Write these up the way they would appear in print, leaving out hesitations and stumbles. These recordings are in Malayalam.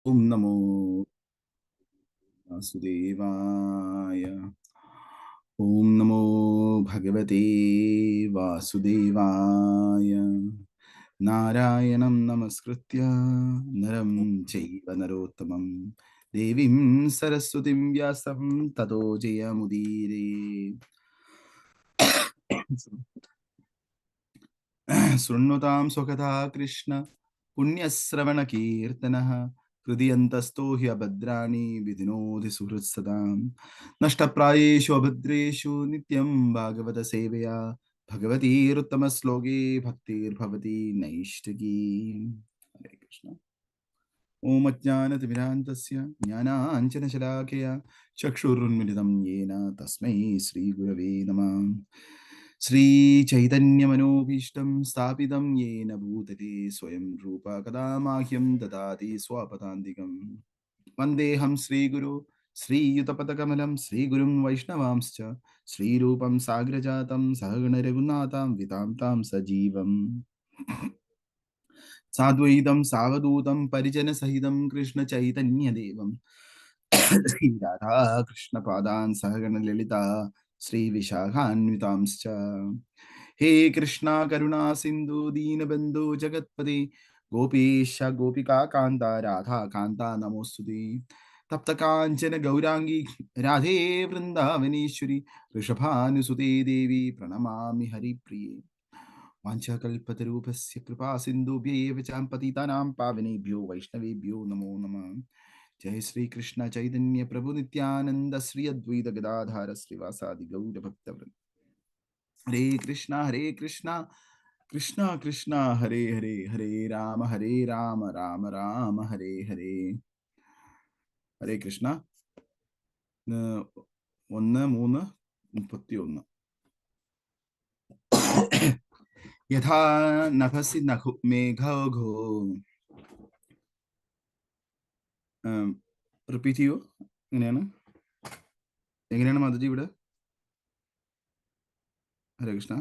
Om Namo Vasudevaya. Om Namo Bhagavate Vasudevaya. Narayanam Namaskritya Naram Chaiva Narottamam Devim Saraswatim Vyasam Tato Jayamudire. Srunotam Sokata Krishna Punyasravana Kirtanaha Hridiyantasto Hyabadrani Vidinodhi Suhritsadam Nashtaprayeshu Abhadreshu Nityam Bhagavata Sevaya Bhagavati Ruttama Sloge Bhaktir Bhavati Naishtaki. Hare Krishna. Om Ajnanatimirantasya Jnananjana Shalakaya Chakshurunmilitam Yena Tasmai Sri Gurave Namah. Sri Chaitanya Manobhishtam Sthapitam Yena Bhutale Swayam Rupa Kadamahyam Dadati Swapatantikam Vandeham Sri Guru Sri Yutapatakamelam Sri Gurum Vaishnavamscha Sri Rupam Sagrajatam Sahagana Raghunatam Vitamtam Sajivam Sadvaitam Savadutam Parijana Sahidam Krishna Chaitanya Devam Sri Radha Krishna Padan Sahagana Lilita Sri Vishakhanvitamscha He Krishna Karuna Sindhu Deenabandhu Jagatpati Gopesha Gopika Kanta Radha Kanta Namostuti Tapta Kanchana Gaurangi Radhe Vrindavaneshwari Rishabhanusuti Devi Pranamami Hari Priye Vanchakalpatarupasya Kripa Sindhubhyev Champatitanam Pavanebhyo Vaishnavebhyo Namo Namah. Jai Sri Krishna Chaitanya Prabhu Nityananda Sri Advaita Gadadhara Srivasadi Gaura Bhaktavran. Hare Krishna Krishna Krishna Hare Hare Hare Rama Rama Rama Hare Hare. Hare Krishna. 1:31 Yatha Nafasi Megho. Repeat you. എങ്ങനെയാണ് മാധുജി ഇവിടെ? ഹരേ കൃഷ്ണ.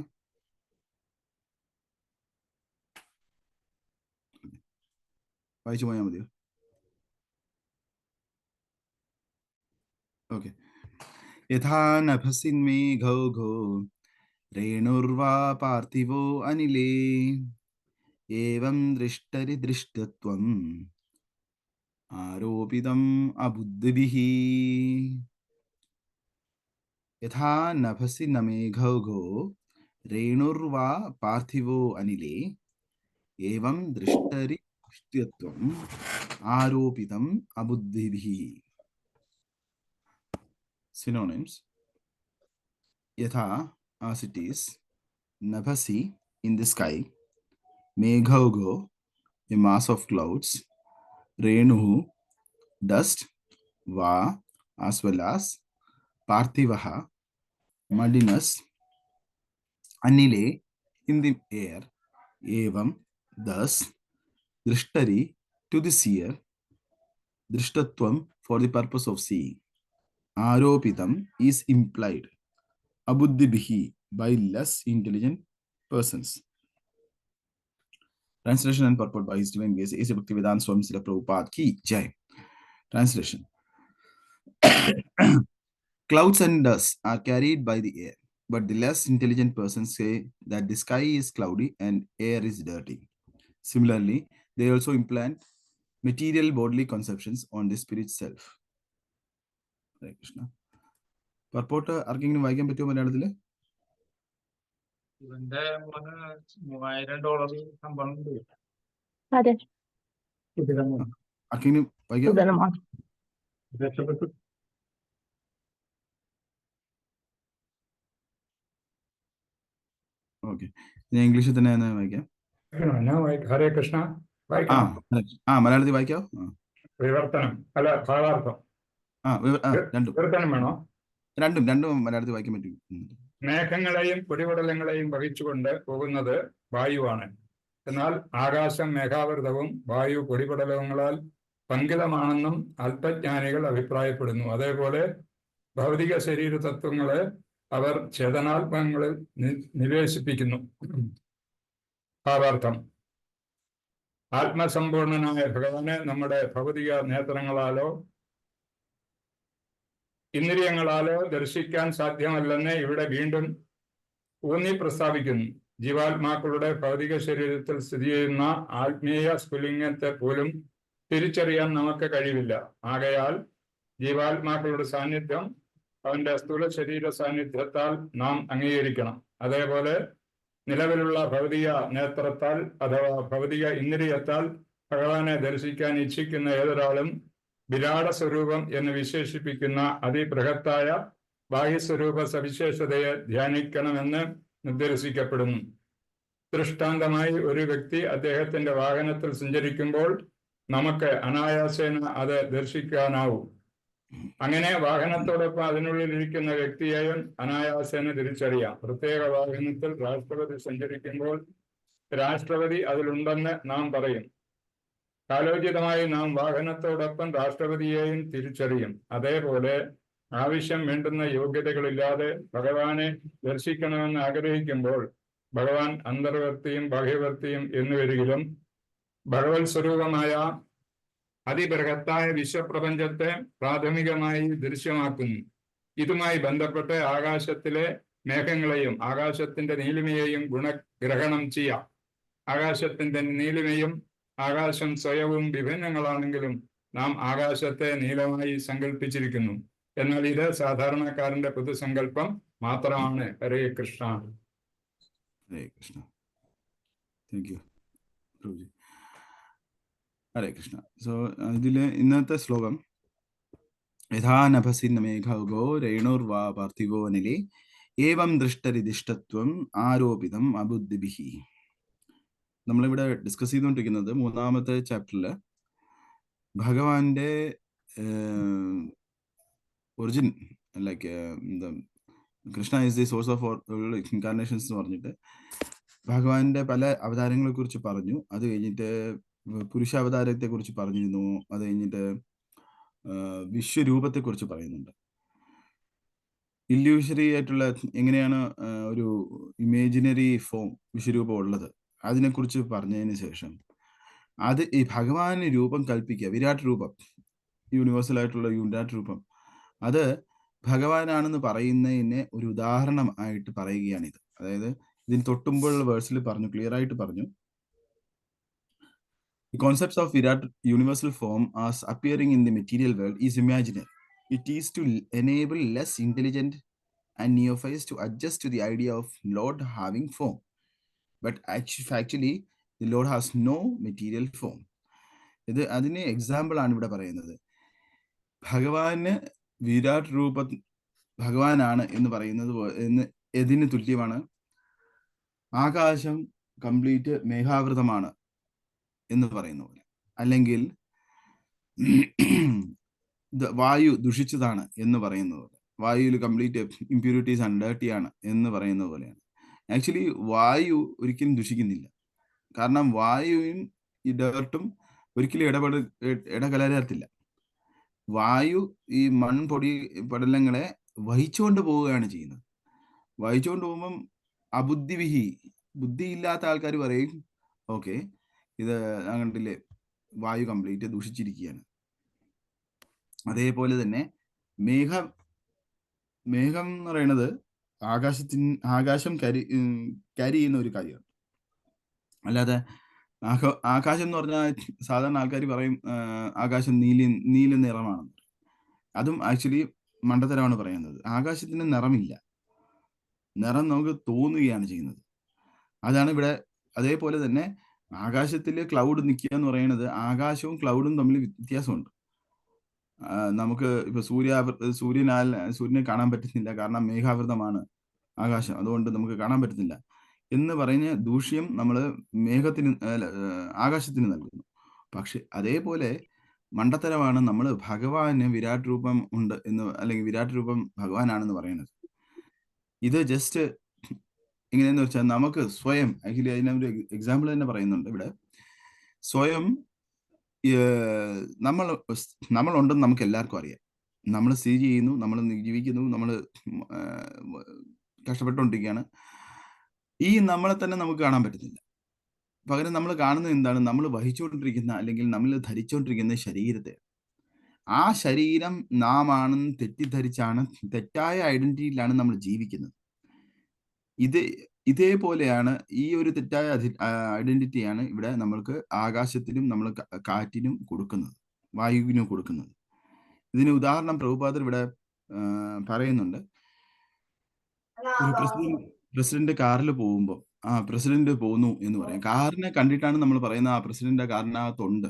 വായിച്ചു പോയാൽ മതിയോ? ഓക്കെ. യഥാ നഭസിന്മേ ഘൗഘോ രേണുർവാ പാർത്ഥിവോ അനിലേ ഏവം ദൃഷ്ടരി ദൃഷ്ടത്വം ആരോപിതം അബുദ്ധിഭിഃ. യഥാ നഭസി നമേ ഘൗഘോ രേണുർവാ പാർത്ഥിവോ അനിലേ ഏവം ദൃഷ്ടരി ദൃഷ്ടത്വം ആരോപിതം അബുദ്ധിഭിഃ. Synonyms. Yatha, as it is, Nabhasi, in the sky, Meghaugo, a mass of clouds, Renuhu, dust, Va, as well as, Parthivaha, muddiness, Anile, in the air, Evam, thus, Drishtari, to the seer, Drishtatvam, for the purpose of seeing. Aropitam is implied. Abuddhibihi, by less intelligent persons. Translation and purport by His Divine Grace A.C. Bhaktivedanta Swami Srila Prabhupada Ki Jai. Translation. Clouds and dust are carried by the air, but the less intelligent persons say that the sky is cloudy and air is dirty. Similarly, they also implant material bodily conceptions on the spirit self. Hare Krishna. Purport ആർക്കെങ്കിലും വായിക്കാൻ പറ്റുമോ മലയാളത്തിൽ? ഇവന്റെ $3000 ശമ്പളം ആർക്കെങ്കിലും വായിക്കാം? രക്ഷപ്പെട്ടു. ഓക്കെ, ഞാൻ ഇംഗ്ലീഷിൽ തന്നെ വായിക്കാം. ഹരേ കൃഷ്ണ. മലയാളത്തിൽ വായിക്കാവോ? വിവർത്തനം അല്ല ഭാവാർത്ഥം വിവർത്തനം വേണോ? രണ്ടും മലയാളത്തിൽ വായിക്കാൻ പറ്റും. മേഘങ്ങളെയും പൊടിപടലങ്ങളെയും വഹിച്ചുകൊണ്ട് പോകുന്നത് വായുവാണ്. എന്നാൽ ആകാശം മേഘാവൃതവും വായു പൊടിപടലങ്ങളാൽ പങ്കിതമാണെന്നും അല്പജ്ഞാനികൾ അഭിപ്രായപ്പെടുന്നു. അതേപോലെ ഭൗതിക ശരീര തത്വങ്ങളെ അവർ ചേതനാത്മങ്ങളിൽ നിവേശിപ്പിക്കുന്നു. ഭാവാർത്ഥം: ആത്മസമ്പൂർണനായ ഭഗവാനെ നമ്മുടെ ഭൗതിക നേത്രങ്ങളാലോ ഇന്ദ്രിയങ്ങളാലോ ദർശിക്കാൻ സാധ്യമല്ലെന്ന് ഇവിടെ വീണ്ടും ഊന്നി പ്രസ്താവിക്കുന്നു. ജീവാത്മാക്കളുടെ ഭൗതിക ശരീരത്തിൽ സ്ഥിതി ചെയ്യുന്ന ആത്മീയ സ്ഫുലിംഗത്തെ പോലും തിരിച്ചറിയാൻ നമുക്ക് കഴിവില്ല. ആകയാൽ ജീവാത്മാക്കളുടെ സാന്നിധ്യം അവന്റെ സ്ഥൂല ശരീര സാന്നിധ്യത്താൽ നാം അംഗീകരിക്കണം. അതേപോലെ നിലവിലുള്ള ഭൗതിക നേത്രത്താൽ അഥവാ ഭൗതിക ഇന്ദ്രിയത്താൽ ഭഗവാനെ ദർശിക്കാൻ ഇച്ഛിക്കുന്ന ഏതൊരാളും വിരാട സ്വരൂപം എന്ന് വിശേഷിപ്പിക്കുന്ന അതിബൃഹത്തായ ബാഹ്യസ്വരൂപ സവിശേഷതയെ ധ്യാനിക്കണമെന്ന് നിർദ്ദേശിക്കപ്പെടുന്നു. ദൃഷ്ടാന്തമായി ഒരു വ്യക്തി അദ്ദേഹത്തിന്റെ വാഹനത്തിൽ സഞ്ചരിക്കുമ്പോൾ നമുക്ക് അനായാസേന അത് ദർശിക്കാനാവും. അങ്ങനെ വാഹനത്തോടൊപ്പം അതിനുള്ളിൽ ഇരിക്കുന്ന വ്യക്തിയെയും അനായാസേന തിരിച്ചറിയാം. പ്രത്യേക വാഹനത്തിൽ രാഷ്ട്രപതി സഞ്ചരിക്കുമ്പോൾ രാഷ്ട്രപതി അതിലുണ്ടെന്ന് നാം പറയും. കാലോചിതമായി നാം വാഹനത്തോടൊപ്പം രാഷ്ട്രപതിയെയും തിരിച്ചറിയും. അതേപോലെ ആവശ്യം വേണ്ടുന്ന യോഗ്യതകളില്ലാതെ ഭഗവാനെ ദർശിക്കണമെന്ന് ആഗ്രഹിക്കുമ്പോൾ ഭഗവാൻ അന്തർവർത്തിയും ബാഹ്യവർത്തിയും എന്നുവരികിലും ഭഗവത് സ്വരൂപമായ അതിബൃഹത്തായ വിശ്വപ്രപഞ്ചത്തെ പ്രാഥമികമായി ദൃശ്യമാക്കുന്നു. ഇതുമായി ബന്ധപ്പെട്ട് ആകാശത്തിലെ മേഘങ്ങളെയും ആകാശത്തിന്റെ നീലിമയെയും ഗുണഗ്രഹണം ചെയ്യാം. ആകാശത്തിന്റെ നീലിമയും ആകാശം സ്വയവും വിഭിന്നങ്ങളാണെങ്കിലും നാം ആകാശത്തെ നീലമായി സങ്കല്പിച്ചിരിക്കുന്നു. എന്നാൽ ഇത് സാധാരണക്കാരന്റെ പൊതുസങ്കല്പം മാത്രമാണ്. Hare Krishna. Hare Krishna. Thank you Prabhuji. Hare Krishna. So ഇതിൽ ഇന്നത്തെ ശ്ലോകം യഥാ നഭസി മേഘോ രേണുർവാ പാർത്ഥിവോ നിലേ ഏവം ദൃഷ്ടരിദിഷ്ടത്വം ആരോപിതം അബുദ്ധിഭിഹി. നമ്മളിവിടെ ഡിസ്കസ് ചെയ്തുകൊണ്ടിരിക്കുന്നത് 3ാമത്തെ ചാപ്റ്ററിൽ ഭഗവാന്റെ origin like Krishna is the source of incarnations എന്ന് പറഞ്ഞിട്ട് ഭഗവാന്റെ പല അവതാരങ്ങളെ കുറിച്ച് പറഞ്ഞു. അത് കഴിഞ്ഞിട്ട് പുരുഷാവതാരത്തെ കുറിച്ച് പറഞ്ഞിരുന്നു. അത് കഴിഞ്ഞിട്ട് വിശ്വരൂപത്തെ കുറിച്ച് പറയുന്നുണ്ട്. ഇല്യൂഷറി ആയിട്ടുള്ള എങ്ങനെയാണ് ഒരു ഇമേജിനറി ഫോം വിശ്വരൂപം ഉള്ളത് അതിനെക്കുറിച്ച് പറഞ്ഞതിന് ശേഷം അത് ഈ ഭഗവാന് രൂപം കൽപ്പിക്കുക, വിരാട് രൂപം, യൂണിവേഴ്സൽ ആയിട്ടുള്ള വിരാട് രൂപം, അത് ഭഗവാനാണെന്ന് പറയുന്നതിനെ ഒരു ഉദാഹരണം ആയിട്ട് പറയുകയാണിത്. അതായത് ഇതിന് തൊട്ടുമ്പോഴുള്ള വേഴ്സിൽ പറഞ്ഞു, ക്ലിയർ ആയിട്ട് പറഞ്ഞു, the concepts of Virat universal form as appearing in the material world is imaginary. It is to enable less intelligent and neophytes to adjust to the idea of Lord having form. But actually, the Lord has no material form. ഇത് അതിന് എക്സാമ്പിൾ ആണ് ഇവിടെ പറയുന്നത്. ഭഗവാന് വിരാട് രൂപ ഭഗവാനാണ് എന്ന് പറയുന്നത് ഇതിന് തുല്യമാണ് ആകാശം കംപ്ലീറ്റ് മേഘാവൃതമാണ് എന്ന് പറയുന്ന പോലെ, അല്ലെങ്കിൽ വായു ദുഷിച്ചതാണ് എന്ന് പറയുന്ന പോലെ, വായുവിൽ കംപ്ലീറ്റ് ഇമ്പ്യൂരിറ്റീസ് ആൻഡ് ഡേർട്ടിയാണ് എന്ന് പറയുന്ന പോലെയാണ്. ആക്ച്വലി വായു ഒരിക്കലും ദുഷിക്കുന്നില്ല. കാരണം വായുവും ഈ ഡേർട്ടും ഒരിക്കലും ഇടകലരത്തില്ല. വായു ഈ മൺപൊടി പടലങ്ങളെ വഹിച്ചുകൊണ്ട് പോവുകയാണ് ചെയ്യുന്നത്. വഹിച്ചുകൊണ്ട് പോകുമ്പം അബുദ്ധിവിഹി, ബുദ്ധിയില്ലാത്ത ആൾക്കാർ പറയും ഓക്കെ ഇത് അങ്ങോട്ടില്ലേ വായു കംപ്ലീറ്റ് ദൂഷിച്ചിരിക്കുകയാണ്. അതേപോലെ തന്നെ മേഘം എന്ന് പറയുന്നത് ആകാശം ക്യാരി ചെയ്യുന്ന ഒരു കാര്യമാണ്. അല്ലാതെ ആകാശം എന്ന് പറഞ്ഞാൽ സാധാരണ ആൾക്കാർ പറയും ആകാശം നീല നിറമാണെന്ന്. അതും ആക്ച്വലി മണ്ടത്തരമാണ് പറയുന്നത്. ആകാശത്തിന് നിറമില്ല, നിറം നമുക്ക് തോന്നുകയാണ് ചെയ്യുന്നത്. അതാണ് ഇവിടെ. അതേപോലെ തന്നെ ആകാശത്തിൽ ക്ലൗഡ് നിൽക്കുക എന്ന് പറയുന്നത് ആകാശവും ക്ലൗഡും തമ്മിൽ വ്യത്യാസമുണ്ട്. നമുക്ക് ഇപ്പൊ സൂര്യനെ കാണാൻ പറ്റുന്നില്ല, കാരണം മേഘാവൃതമാണ് ആകാശം, അതുകൊണ്ട് നമുക്ക് കാണാൻ പറ്റുന്നില്ല എന്ന് പറഞ്ഞ് ദൂഷ്യം നമ്മൾ ആകാശത്തിന് നൽകുന്നു. പക്ഷെ അതേപോലെ മണ്ടത്തരമാണ് നമ്മൾ ഭഗവാന് വിരാട് രൂപം ഉണ്ട് എന്ന്, അല്ലെങ്കിൽ വിരാട് രൂപം ഭഗവാനാണെന്ന് പറയുന്നത്. ഇത് ജസ്റ്റ് എങ്ങനെയെന്ന് വെച്ചാൽ നമുക്ക് സ്വയം, ആക്ച്വലി അതിനൊരു എക്സാമ്പിൾ തന്നെ പറയുന്നുണ്ട് ഇവിടെ. സ്വയം നമ്മളുണ്ടെന്ന് നമുക്ക് എല്ലാവർക്കും അറിയാം. നമ്മൾ സ്ഥിതി ചെയ്യുന്നു, നമ്മൾ ജീവിക്കുന്നു, നമ്മൾ കഷ്ടപ്പെട്ടുകൊണ്ടിരിക്കുകയാണ്. ഈ നമ്മളെ തന്നെ നമുക്ക് കാണാൻ പറ്റുന്നില്ല. പകരം നമ്മൾ കാണുന്നത് എന്താണ്? നമ്മൾ വഹിച്ചുകൊണ്ടിരിക്കുന്ന അല്ലെങ്കിൽ നമ്മൾ ധരിച്ചുകൊണ്ടിരിക്കുന്ന ശരീരത്തെ. ആ ശരീരം നാം ആണെന്ന് തെറ്റിദ്ധരിച്ചാണ്, തെറ്റായ ഐഡന്റിറ്റിയിലാണ് നമ്മൾ ജീവിക്കുന്നത്. ഇതേപോലെയാണ് ഈ ഒരു തെറ്റായ ഐഡന്റിറ്റിയാണ് ഇവിടെ നമ്മൾക്ക് ആകാശത്തിനും നമ്മൾ കാറ്റിനും കൊടുക്കുന്നത്, വായുവിനും കൊടുക്കുന്നത്. ഇതിന് ഉദാഹരണം പ്രഭുപാദർ ഇവിടെ പറയുന്നുണ്ട്. ഒരു പ്രസിഡന്റ് കാറിൽ പോകുമ്പോൾ പ്രസിഡന്റ് പോകുന്നു എന്ന് പറയും. കാറിനെ കണ്ടിട്ടാണ് നമ്മൾ പറയുന്നത് ആ പ്രസിഡന്റ് കാറിനകത്തുണ്ട്.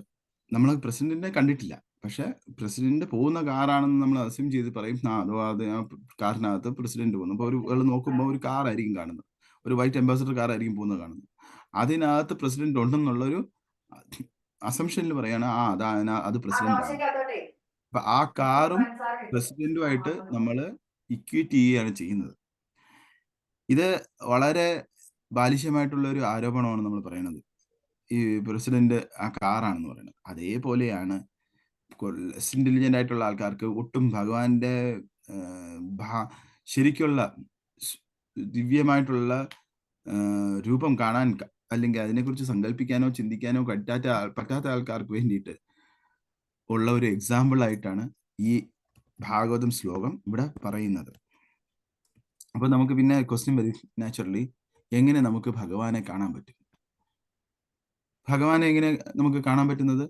നമ്മൾ പ്രസിഡന്റിനെ കണ്ടിട്ടില്ല, പക്ഷെ പ്രസിഡന്റ് പോകുന്ന കാറാണെന്ന് നമ്മൾ അസ്യൂം ചെയ്ത് പറയും, അത് ആ കാറിനകത്ത് പ്രസിഡന്റ് പോകുന്നു. അപ്പോൾ ഒരു നോക്കുമ്പോൾ ഒരു കാർ ആയിരിക്കും കാണുന്നത്, ഒരു വൈറ്റ് അംബാസഡർ കാർ ആയിരിക്കും പോകുന്നത് കാണുന്നത്. അതിനകത്ത് പ്രസിഡന്റ് ഉണ്ടെന്നുള്ളൊരു അസംഷനിൽ പറയാണ് അത് പ്രസിഡന്റ് ആണ്. അപ്പൊ ആ കാറും പ്രസിഡന്റുമായിട്ട് നമ്മൾ ഇക്വേറ്റ് ചെയ്യുകയാണ് ചെയ്യുന്നത്. ഇത് വളരെ ബാലിശ്യമായിട്ടുള്ള ഒരു ആരോപണമാണ് നമ്മൾ പറയുന്നത്. ഈ പ്രസിഡന്റ് ആ കാറാണെന്ന് പറയുന്നത്. അതേപോലെയാണ് ഇന്റലിജന്റ് ആയിട്ടുള്ള ആൾക്കാർക്ക് ഒട്ടും ഭഗവാന്റെ ശരിക്കുള്ള ദിവ്യമായിട്ടുള്ള രൂപം കാണാൻ അല്ലെങ്കിൽ അതിനെക്കുറിച്ച് സങ്കല്പിക്കാനോ ചിന്തിക്കാനോ പറ്റാത്ത ആൾക്കാർക്ക് വേണ്ടിയിട്ട് ഉള്ള ഒരു എക്സാമ്പിൾ ആയിട്ടാണ് ഈ ഭാഗവതം ശ്ലോകം ഇവിടെ പറയുന്നത്. അപ്പൊ നമുക്ക് പിന്നെ ക്വസ്റ്റ്യൻ വരും നാച്ചുറലി, എങ്ങനെ നമുക്ക് ഭഗവാനെ കാണാൻ പറ്റും? ഭഗവാനെ എങ്ങനെ നമുക്ക് കാണാൻ പറ്റുന്നത്?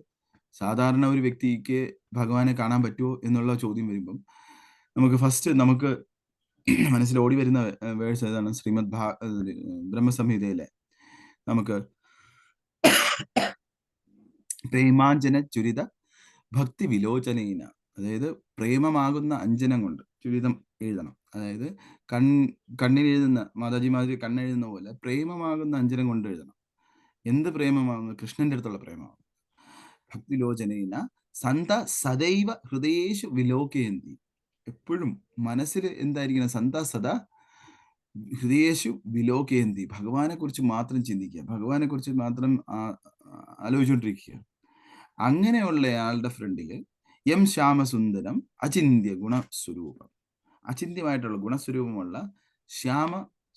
സാധാരണ ഒരു വ്യക്തിക്ക് ഭഗവാനെ കാണാൻ പറ്റുമോ എന്നുള്ള ചോദ്യം വരുമ്പം നമുക്ക് ഫസ്റ്റ് നമുക്ക് മനസ്സിൽ ഓടി വരുന്ന വേഴ്സ് ഏതാണ്? ശ്രീമദ് ബ്രഹ്മസംഹിതയിലെ നമുക്ക് പ്രേമാഞ്ജന ചുരിത ഭക്തി വിലോചനേന, അതായത് പ്രേമമാകുന്ന അഞ്ജനം കൊണ്ട് ചുരിതം എഴുതണം. അതായത് കണ്ണിലെഴുതുന്ന മാതാജി കണ്ണെഴുതുന്ന പോലെ പ്രേമമാകുന്ന അഞ്ജനം കൊണ്ട് എഴുതണം. എന്ത് പ്രേമമാകുന്നു? കൃഷ്ണന്റെ അടുത്തുള്ള പ്രേമമാകുന്നു. ഭക്തിലോചനേന സന്ത സദൈവ ഹൃദയേഷു വിലോകയന്തി, എപ്പോഴും മനസ്സിൽ എന്തായിരിക്കണം? സന്ത സദാ ഹൃദയേഷു വിലോകയന്തി, ഭഗവാനെ കുറിച്ച് മാത്രം ചിന്തിക്കുക, ഭഗവാനെ കുറിച്ച് മാത്രം ആലോചിച്ചുകൊണ്ടിരിക്കുക. അങ്ങനെയുള്ളയാളുടെ ഫ്രണ്ടില് എം ശ്യാമസുന്ദരം അചിന്യ ഗുണസ്വരൂപം, അചിന്യമായിട്ടുള്ള ഗുണസ്വരൂപമുള്ള ശ്യാമ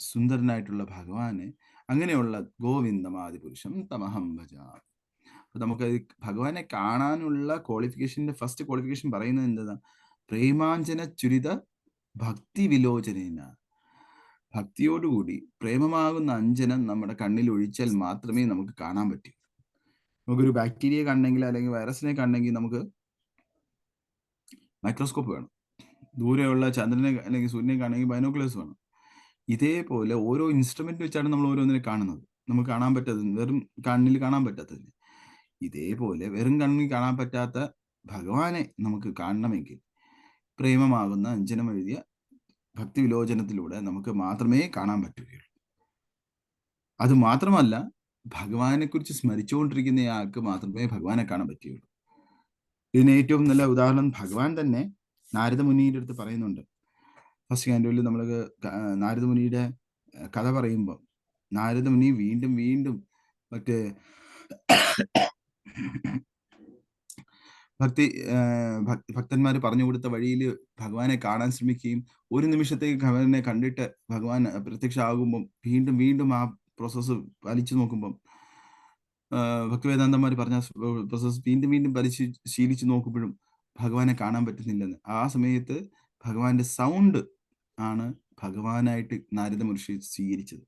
സുന്ദരനായിട്ടുള്ള ഭഗവാനെ, അങ്ങനെയുള്ള ഗോവിന്ദമാദിപുരുഷം തമഹം ഭജാമി. അപ്പൊ നമുക്ക് ഭഗവാനെ കാണാനുള്ള ക്വാളിഫിക്കേഷന്റെ ഫസ്റ്റ് ക്വാളിഫിക്കേഷൻ പറയുന്നത് എന്താ? പ്രേമാഞ്ജന ചുരിത ഭക്തി വിലോചനേന, ഭക്തിയോടുകൂടി പ്രേമമാകുന്ന അഞ്ജനം നമ്മുടെ കണ്ണിൽ ഒഴിച്ചാൽ മാത്രമേ നമുക്ക് കാണാൻ പറ്റൂ. നമുക്കൊരു ബാക്ടീരിയ കാണണമെങ്കിൽ അല്ലെങ്കിൽ വൈറസിനെ കാണണമെങ്കിൽ നമുക്ക് മൈക്രോസ്കോപ്പ് വേണം. ദൂരെയുള്ള ചന്ദ്രനെ അല്ലെങ്കിൽ സൂര്യനെ കാണണമെങ്കിൽ ബൈനോക്കുലേഴ്സ് വേണം. ഇതേപോലെ ഓരോ ഇൻസ്ട്രുമെന്റ് വെച്ചാണ് നമ്മൾ ഓരോന്നിനെ കാണുന്നത്. നമുക്ക് കാണാൻ പറ്റാത്തത്, വെറും കണ്ണിൽ കാണാൻ പറ്റാത്തത്. ഇതേപോലെ വെറും കണ്ണിൽ കാണാൻ പറ്റാത്ത ഭഗവാനെ നമുക്ക് കാണണമെങ്കിൽ പ്രേമമാകുന്ന അഞ്ജനം എഴുതിയ ഭക്തി വിലോചനത്തിലൂടെ നമുക്ക് മാത്രമേ കാണാൻ പറ്റുകയുള്ളൂ. അത് മാത്രമല്ല, ഭഗവാനെ കുറിച്ച് സ്മരിച്ചുകൊണ്ടിരിക്കുന്നയാൾക്ക് മാത്രമേ ഭഗവാനെ കാണാൻ പറ്റുകയുള്ളൂ. ഇതിന് ഏറ്റവും നല്ല ഉദാഹരണം ഭഗവാൻ തന്നെ നാരദ മുനിയുടെ അടുത്ത് പറയുന്നുണ്ട്. ഫസ്റ്റ് കാൻഡോയിൽ നമ്മൾ നാരദ മുനിയുടെ കഥ പറയുമ്പോൾ നാരദ മുനി വീണ്ടും വീണ്ടും മറ്റേ ഭക്തന്മാർ പറഞ്ഞു കൊടുത്ത വഴിയിൽ ഭഗവാനെ കാണാൻ ശ്രമിക്കുകയും ഒരു നിമിഷത്തേക്ക് ഭഗവാനെ കണ്ടിട്ട് ഭഗവാൻ പ്രത്യക്ഷമാകുമ്പം വീണ്ടും വീണ്ടും ആ പ്രോസസ്സ് വലിച്ചു നോക്കുമ്പം ഭക്തിവേദാന്തന്മാർ പറഞ്ഞ പ്രോസസ്സ് വീണ്ടും വീണ്ടും ശീലിച്ചു നോക്കുമ്പോഴും ഭഗവാനെ കാണാൻ പറ്റുന്നില്ലെന്ന്. ആ സമയത്ത് ഭഗവാന്റെ സൗണ്ട് ആണ് ഭഗവാനായിട്ട് നാരദ മഹർഷി സ്വീകരിച്ചത്.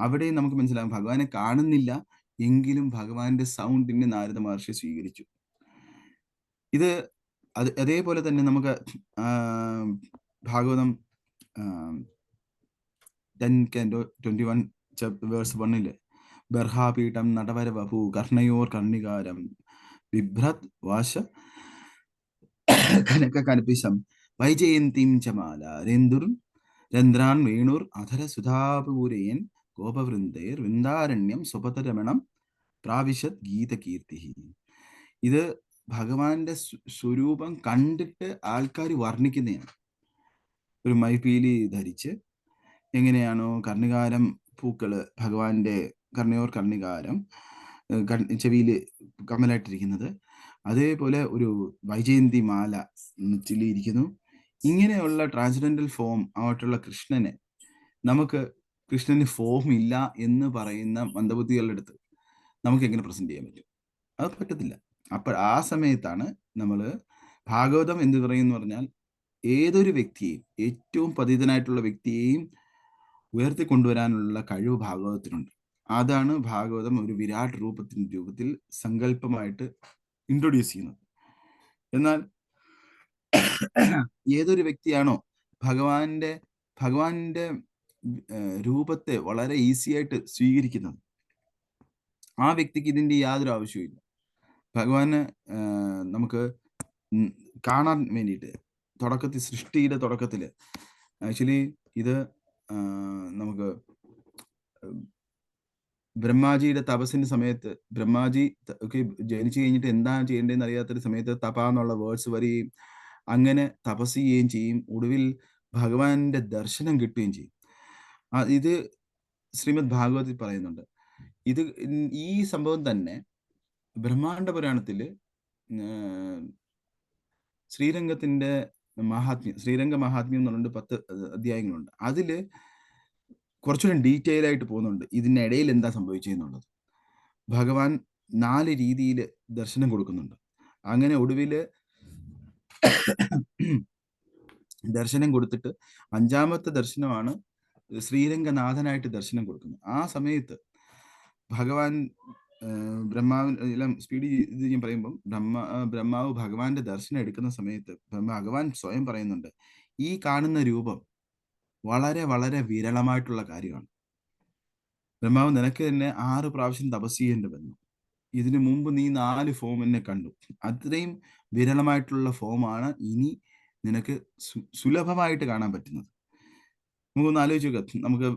അവിടെ നമുക്ക് മനസ്സിലാകും ഭഗവാനെ കാണുന്നില്ല എങ്കിലും ഭഗവാന്റെ സൗണ്ടിനെ നാരദ മഹർഷി സ്വീകരിച്ചു. ഇത് അതേപോലെ തന്നെ നമുക്ക് ഭാഗവതം 10:21 ബർഹാപീഠം നടവര വപു കർണയോർ കർണികാരം ബിഭ്രത് വാശ കനക കനപിശം വൈജയന്തിം ചമാല രന്ധ്രാൻ വേണൂർ അധര സുധാപൂരയൻ ഗോപവൃന്ദൈർ വൃന്ദാരണ്യം സ്വപതരമണം പ്രാവിശത് ഗീതകീർത്തി. ഇത് ഭഗവാന്റെ സ്വരൂപം കണ്ടിട്ട് ആൾക്കാർ വർണ്ണിക്കുന്നതാണ്. ഒരു മൈപീലി ധരിച്ച് എങ്ങനെയാണോ കർണികാരം പൂക്കള് ഭഗവാന്റെ കർണയോർ കർണികാരം ചെവിയിൽ കമ്മലായിട്ടിരിക്കുന്നത്, അതേപോലെ ഒരു വൈജയന്തി മാല നെറ്റിയിലിരിക്കുന്നു. ഇങ്ങനെയുള്ള ട്രാൻസ്ജെൻഡൽ ഫോം ആയിട്ടുള്ള കൃഷ്ണന് ഫോം ഇല്ല എന്ന് പറയുന്ന മന്ദബുദ്ധികളുടെ അടുത്ത് നമുക്ക് എങ്ങനെ പ്രസന്റ് ചെയ്യാൻ പറ്റും? അത് പറ്റത്തില്ല. അപ്പോൾ ആ സമയത്താണ് നമ്മൾ ഭാഗവതം എന്ന് പറയുമെന്ന് പറഞ്ഞാൽ ഏതൊരു വ്യക്തിയെയും, ഏറ്റവും പതിതനായിട്ടുള്ള വ്യക്തിയെയും ഉയർത്തിക്കൊണ്ടുവരാനുള്ള കഴിവ് ഭാഗവതത്തിനുണ്ട്. അതാണ് ഭാഗവതം ഒരു വിരാട് രൂപത്തിൽ സങ്കല്പമായിട്ട് ഇൻട്രൊഡ്യൂസ് ചെയ്യുന്നത്. എന്നാൽ ഏതൊരു വ്യക്തിയാണോ ഭഗവാന്റെ രൂപത്തെ വളരെ ഈസി ആയിട്ട് സ്വീകരിക്കുന്നത്, ആ വ്യക്തിക്ക് ഇതിന്റെ യാതൊരു ആവശ്യവുമില്ല. ഭഗവാന് നമുക്ക് കാണാൻ വേണ്ടിയിട്ട് സൃഷ്ടിയുടെ തുടക്കത്തിൽ ആക്ച്വലി ഇത് നമുക്ക് ബ്രഹ്മാജിയുടെ തപസ്സിന്റെ സമയത്ത് ബ്രഹ്മാജി ഒക്കെ ജനിച്ചു കഴിഞ്ഞിട്ട് എന്താണ് ചെയ്യേണ്ടതെന്ന് അറിയാത്തൊരു സമയത്ത് തപ എന്നുള്ള വേർഡ്സ് വരികയും അങ്ങനെ തപസ് ചെയ്യുകയും ചെയ്യും. ഒടുവിൽ ഭഗവാന്റെ ദർശനം കിട്ടുകയും ചെയ്യും. ഇത് ശ്രീമദ് ഭാഗവതത്തിൽ പറയുന്നുണ്ട്. ഈ സംഭവം തന്നെ ബ്രഹ്മാണ്ഡ പുരാണത്തില് ശ്രീരംഗത്തിന്റെ ശ്രീരംഗ മഹാത്മ്യം എന്ന് പറഞ്ഞിട്ട് 10 അധ്യായങ്ങളുണ്ട്. അതില് കുറച്ചുകൂടെ ഡീറ്റെയിൽ ആയിട്ട് പോകുന്നുണ്ട് ഇതിനിടയിൽ എന്താ സംഭവിച്ചെന്നുള്ളത്. ഭഗവാൻ 4 രീതിയിൽ ദർശനം കൊടുക്കുന്നുണ്ട്. അങ്ങനെ ഒടുവില് ദർശനം കൊടുത്തിട്ട് 5ാമത്തെ ദർശനമാണ് ശ്രീരംഗനാഥനായിട്ട് ദർശനം കൊടുക്കുന്നത്. ആ സമയത്ത് ഭഗവാൻ ബ്രഹ്മാവിൻ സ്പീഡ് ഇത് ഞാൻ പറയുമ്പം ബ്രഹ്മാവ് ഭഗവാന്റെ ദർശനം എടുക്കുന്ന സമയത്ത് ഭഗവാൻ സ്വയം പറയുന്നുണ്ട്, ഈ കാണുന്ന രൂപം വളരെ വളരെ വിരളമായിട്ടുള്ള കാര്യമാണ്. ബ്രഹ്മാവ്, നിനക്ക് തന്നെ 6 പ്രാവശ്യം തപസ് ചെയ്യേണ്ടി വന്നു. ഇതിനു മുമ്പ് നീ 4 ഫോം എന്നെ കണ്ടു. അത്രയും വിരളമായിട്ടുള്ള ഫോമാണ് ഇനി നിനക്ക് സുലഭമായിട്ട് കാണാൻ പറ്റുന്നത്. നമുക്കൊന്ന് ആലോചിച്ച് നോക്കാം. നമുക്ക്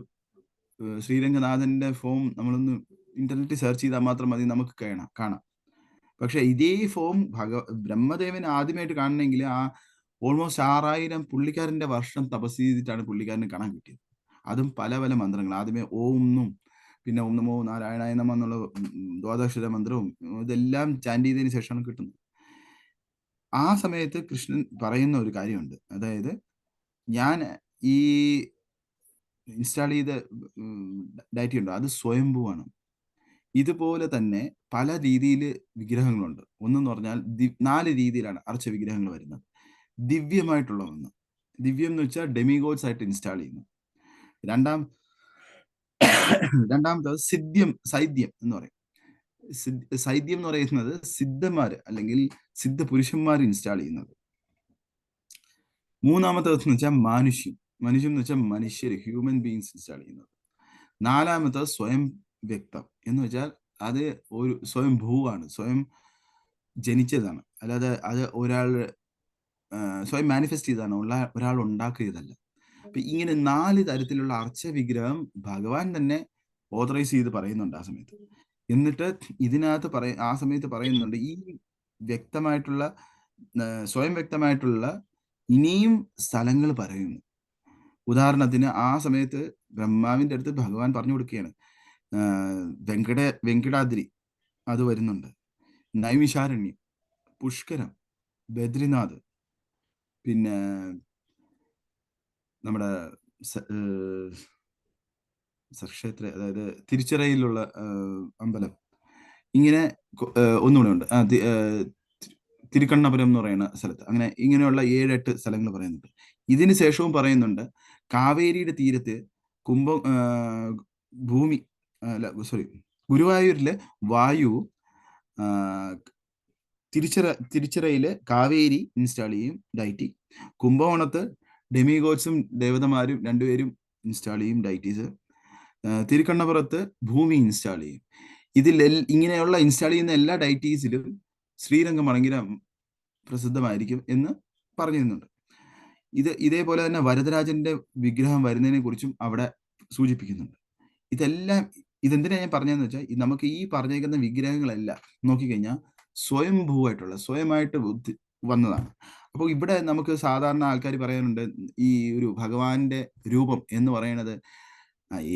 ശ്രീരംഗനാഥന്റെ ഫോം നമ്മളൊന്ന് ഇന്റർനെറ്റിൽ സെർച്ച് ചെയ്താൽ മാത്രം മതി, നമുക്ക് കാണാം. പക്ഷെ ഇതേ ഫോം ബ്രഹ്മദേവൻ ആദ്യമായിട്ട് കാണണമെങ്കിൽ ഓൾമോസ്റ്റ് 6000 പുള്ളിക്കാരന്റെ വർഷം തപസ് ചെയ്തിട്ടാണ് പുള്ളിക്കാരന് കാണാൻ കിട്ടിയത്. അതും പല പല മന്ത്രങ്ങൾ. ആദ്യമേ ഓം എന്നും പിന്നെ ഓം നമോ നാരായണായ നമഃ എന്നുള്ള ദ്വാദശാക്ഷര മന്ത്രവും ഇതെല്ലാം ചാൻഡ് ചെയ്തതിന് ശേഷമാണ് കിട്ടുന്നത്. ആ സമയത്ത് കൃഷ്ണൻ പറയുന്ന ഒരു കാര്യമുണ്ട്. അതായത്, ഞാൻ ഈ ഇൻസ്റ്റാൾ ചെയ്ത ഡയറ്റി ഉണ്ടോ, അത് സ്വയംഭൂവാണ്. ഇതുപോലെ തന്നെ പല രീതിയിൽ വിഗ്രഹങ്ങളുണ്ട്. ഒന്നെന്ന് പറഞ്ഞാൽ 4 രീതിയിലാണ് അർച്ച വിഗ്രഹങ്ങൾ വരുന്നത്. ദിവ്യമായിട്ടുള്ള ഒന്ന്, ദിവ്യം എന്ന് വെച്ചാൽ ഡെമിഗോഡ്സ് ആയിട്ട് ഇൻസ്റ്റാൾ ചെയ്യുന്നു. രണ്ടാമത്തത് സൈദ്യം എന്ന് പറയും. സൈദ്യം എന്ന് പറയുന്നത് സിദ്ധന്മാര് അല്ലെങ്കിൽ സിദ്ധ പുരുഷന്മാർ ഇൻസ്റ്റാൾ ചെയ്യുന്നത്. മൂന്നാമത്തത് എന്ന് വെച്ചാൽ മനുഷ്യം എന്ന് വെച്ചാൽ മനുഷ്യര്, ഹ്യൂമൻ ബീങ്സ് ഇൻസ്റ്റാൾ ചെയ്യുന്നത്. 4ാമത്തത് സ്വയം വ്യക്തം എന്ന് വെച്ചാൽ അത് ഒരു സ്വയം ഭൂവാണ്, സ്വയം ജനിച്ചതാണ്. അല്ലാതെ അത് ഒരാൾ സ്വയം മാനിഫെസ്റ്റ് ചെയ്തതാണ്, ഒരാൾ ഉണ്ടാക്കിയതല്ല. അപ്പൊ ഇങ്ങനെ 4 തരത്തിലുള്ള അർച്ച വിഗ്രഹം ഭഗവാൻ തന്നെ ഓതറൈസ് ചെയ്ത് പറയുന്നുണ്ട് ആ സമയത്ത്. എന്നിട്ട് ഇതിനകത്ത് ആ സമയത്ത് പറയുന്നുണ്ട്, ഈ വ്യക്തമായിട്ടുള്ള സ്വയം വ്യക്തമായിട്ടുള്ള ഇനിയും സ്ഥലങ്ങൾ പറയുന്നു. ഉദാഹരണത്തിന് ആ സമയത്ത് ബ്രഹ്മാവിന്റെ അടുത്ത് ഭഗവാൻ പറഞ്ഞു കൊടുക്കുകയാണ്, വെങ്കടാദ്രി അത് വരുന്നുണ്ട്, നൈമിഷാരണ്യം, പുഷ്കരം, ബദ്രിനാഥ്, പിന്നെ നമ്മുടെ സക്ഷേത്ര, അതായത് തിരുച്ചിറയിലുള്ള അമ്പലം, ഇങ്ങനെ ഒന്നുകൂടെ ഉണ്ട്, തിരുക്കണ്ണപുരം എന്ന് പറയുന്ന സ്ഥലത്ത്. അങ്ങനെ ഇങ്ങനെയുള്ള 7-8 സ്ഥലങ്ങൾ പറയുന്നുണ്ട്. ഇതിന് ശേഷവും പറയുന്നുണ്ട്, കാവേരിയുടെ തീരത്ത് ഗുരുവായൂരിലെ വായു, തിരുച്ചിറയില് കാവേരി ഇൻസ്റ്റാൾ ചെയ്യും ഡൈറ്റി, കുംഭകോണത്ത് ഡെമിഗോഡ്സും ദേവതമാരും 2 പേരും ഇൻസ്റ്റാൾ ചെയ്യും ഡൈറ്റീസ്, തിരുക്കണ്ണപുരത്ത് ഭൂമി ഇൻസ്റ്റാൾ ചെയ്യും. ഇങ്ങനെയുള്ള ഇൻസ്റ്റാൾ ചെയ്യുന്ന എല്ലാ ഡൈറ്റീസിലും ശ്രീരംഗം ഭയങ്കര പ്രസിദ്ധമായിരിക്കും എന്ന് പറഞ്ഞിരുന്നുണ്ട്. ഇതേപോലെ തന്നെ വരദരാജന്റെ വിഗ്രഹം വരുന്നതിനെ കുറിച്ചും അവിടെ സൂചിപ്പിക്കുന്നുണ്ട്. ഇതെന്തിനാ ഞാൻ പറഞ്ഞതെന്ന് വെച്ചാൽ, നമുക്ക് ഈ പറഞ്ഞേക്കുന്ന വിഗ്രഹങ്ങളെല്ലാം നോക്കിക്കഴിഞ്ഞാൽ സ്വയമായിട്ട് വന്നതാണ്. അപ്പോൾ ഇവിടെ നമുക്ക് സാധാരണ ആൾക്കാർ പറയാനുണ്ട്, ഈ ഒരു ഭഗവാന്റെ രൂപം എന്ന് പറയുന്നത്